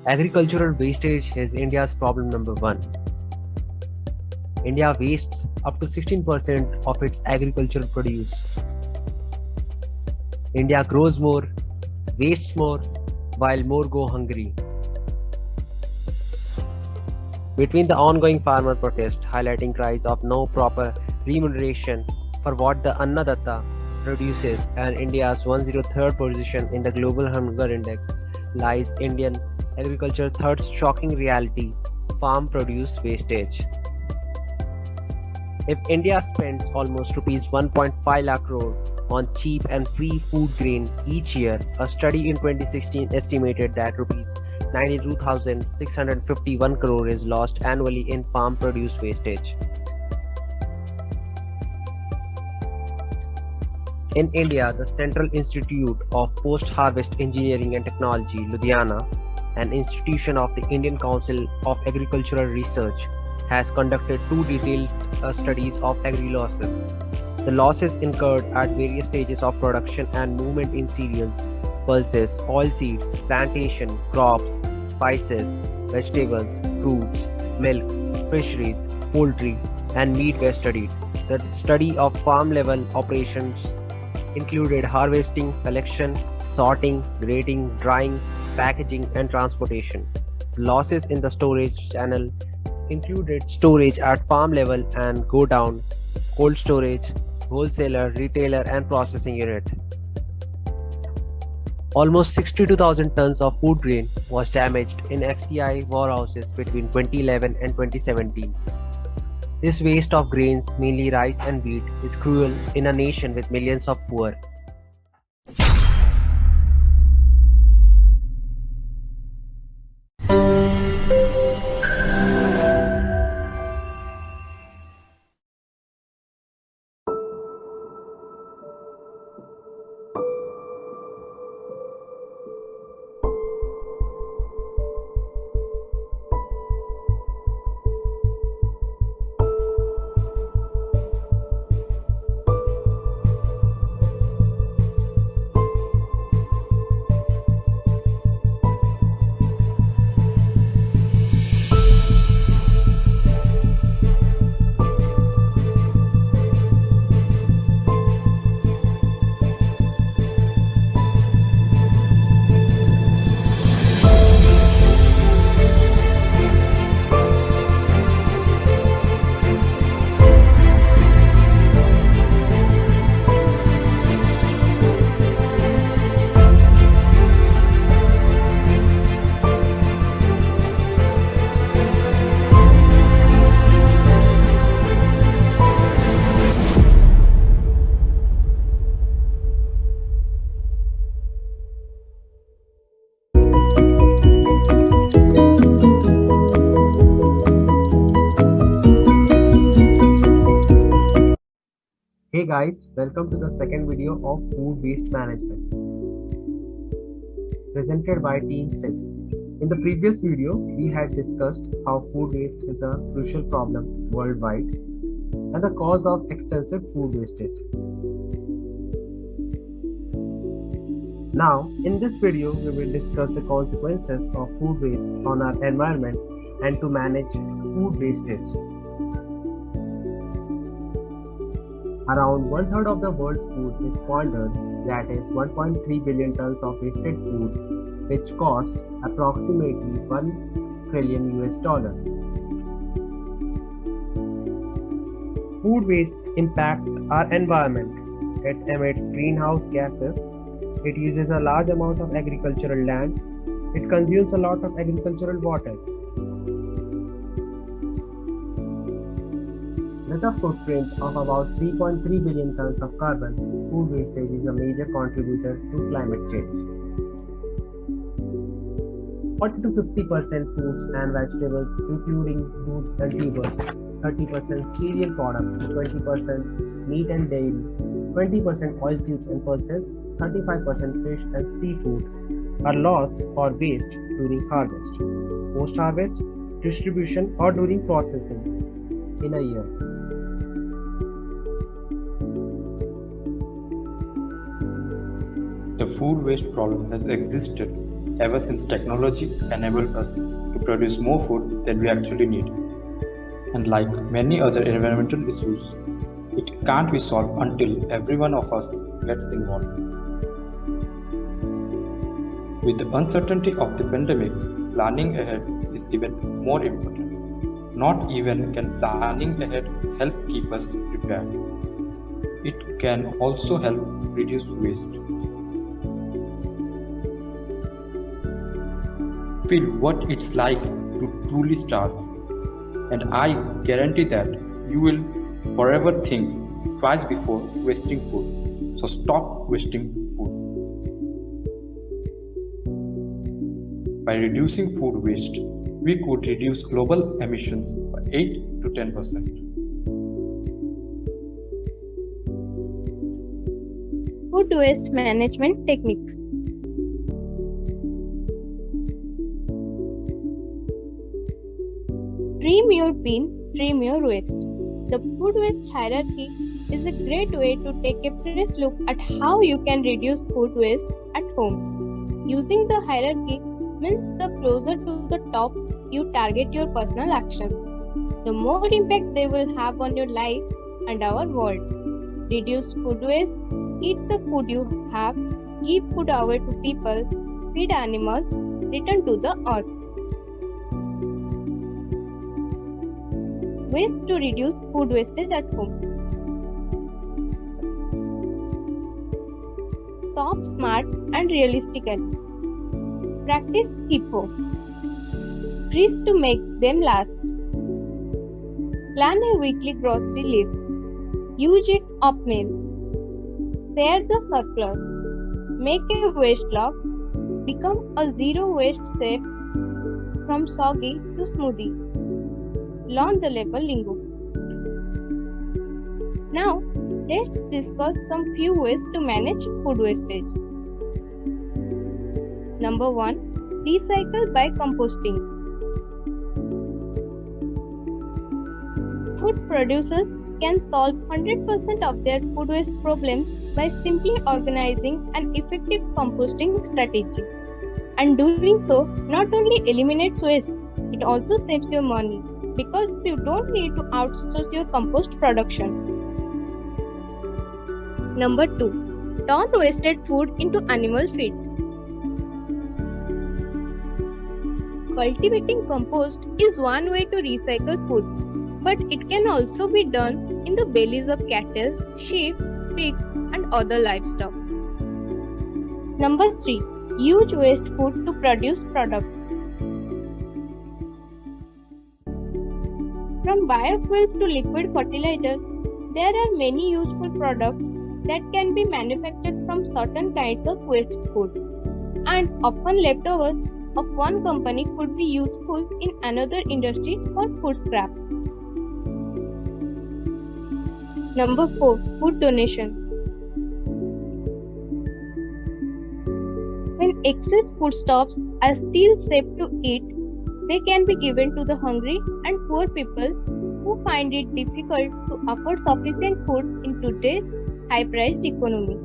Agricultural wastage is India's problem number one. India wastes up to 16% of its agricultural produce. India grows more, wastes more, while more go hungry. Between the ongoing farmer protest highlighting cries of no proper remuneration for what the Annadatta produces and India's 103rd position in the Global Hunger Index lies Indian agriculture's third shocking reality, farm produce wastage. If India spends almost Rs 1.5 lakh crore on cheap and free food grain each year, a study in 2016 estimated that Rs 92,651 crore is lost annually in farm produce wastage. In India, the Central Institute of Post-Harvest Engineering and Technology, Ludhiana, an institution of the Indian Council of Agricultural Research, has conducted two detailed studies of agri-losses. The losses incurred at various stages of production and movement in cereals, pulses, oilseeds, plantation, crops, spices, vegetables, fruits, milk, fisheries, poultry, and meat were studied. The study of farm-level operations included harvesting, collection, sorting, grading, drying, packaging, and transportation. Losses in the storage channel included storage at farm level and go down, cold storage, wholesaler, retailer, and processing unit. Almost 62,000 tons of food grain was damaged in FCI warehouses between 2011 and 2017. This waste of grains, mainly rice and wheat, is cruel in a nation with millions of poor. Hey guys, welcome to the second video of Food Waste Management presented by Team 6. In the previous video, we had discussed how food waste is a crucial problem worldwide and the cause of extensive food wastage. Now, in this video, we will discuss the consequences of food waste on our environment and to manage food wastage. Around one-third of the world's food is squandered, that is 1.3 billion tons of wasted food, which costs approximately $1 trillion. Food waste impacts our environment. It emits greenhouse gases. It uses a large amount of agricultural land. It consumes a lot of agricultural water. With a footprint of about 3.3 billion tons of carbon, food wastage is a major contributor to climate change. 40 to 50% fruits and vegetables, including fruits and tubers, 30% cereal products, 20% meat and dairy, 20% oilseeds and pulses, 35% fish and seafood are lost or waste during harvest, post-harvest, distribution, or during processing in a year. The food waste problem has existed ever since technology enabled us to produce more food than we actually need. And like many other environmental issues, it can't be solved until every one of us gets involved. With the uncertainty of the pandemic, planning ahead is even more important. Not even can planning ahead help keep us prepared. It can also help reduce waste. Feel what it's like to truly starve, and I guarantee that you will forever think twice before wasting food. So stop wasting food. By reducing food waste, we could reduce global emissions by 8 to 10%. Food waste management techniques. Trim your bin, trim your waste. The food waste hierarchy is a great way to take a fresh look at how you can reduce food waste at home. Using the hierarchy means the closer to the top you target your personal actions, the more impact they will have on your life and our world. Reduce food waste, eat the food you have, give food away to people, feed animals, return to the earth. Ways to reduce food wastage at home. Shop smart and realistically. Practice FIFO. Freeze to make them last. Plan a weekly grocery list. Use it off meals. Share the surplus. Make a waste log. Become a zero waste chef from soggy to smoothie. Learn the label lingo. Now, let's discuss some few ways to manage food wastage. Number 1. Recycle by composting. Food producers can solve 100% of their food waste problems by simply organizing an effective composting strategy. And doing so not only eliminates waste, it also saves you money, because you don't need to outsource your compost production. Number 2. Turn wasted food into animal feed. Cultivating compost is one way to recycle food, but it can also be done in the bellies of cattle, sheep, pigs, and other livestock. Number 3. Use waste food to produce products. From biofuels to liquid fertilizer, there are many useful products that can be manufactured from certain kinds of waste food, and often leftovers of one company could be useful in another industry for food scrap. Number 4. Food donation. When excess foodstuffs are still safe to eat, they can be given to the hungry and poor people who find it difficult to afford sufficient food in today's high-priced economy.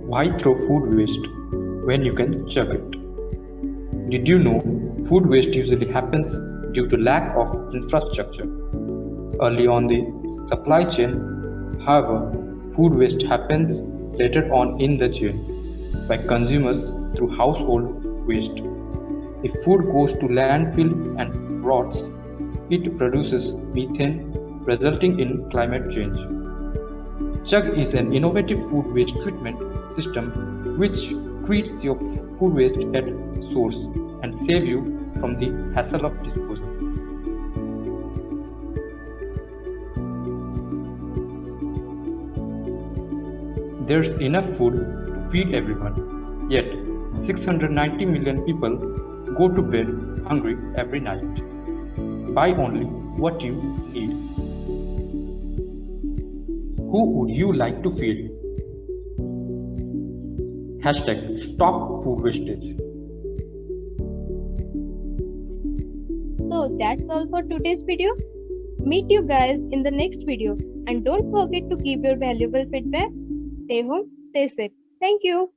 Why throw food waste when you can chug it? Did you know food waste usually happens due to lack of infrastructure early on the supply chain? However, food waste happens later on in the chain by consumers through household waste. If food goes to landfill and rots, it produces methane, resulting in climate change. Chug is an innovative food waste treatment system which treats your food waste at source and saves you from the hassle of disposal. There's enough food to feed everyone, yet 690 million people go to bed hungry every night. Buy only what you need. Who would you like to feed? Hashtag stop food wastage. So that's all for today's video. Meet you guys in the next video, and don't forget to give your valuable feedback. Stay home, stay safe. Thank you.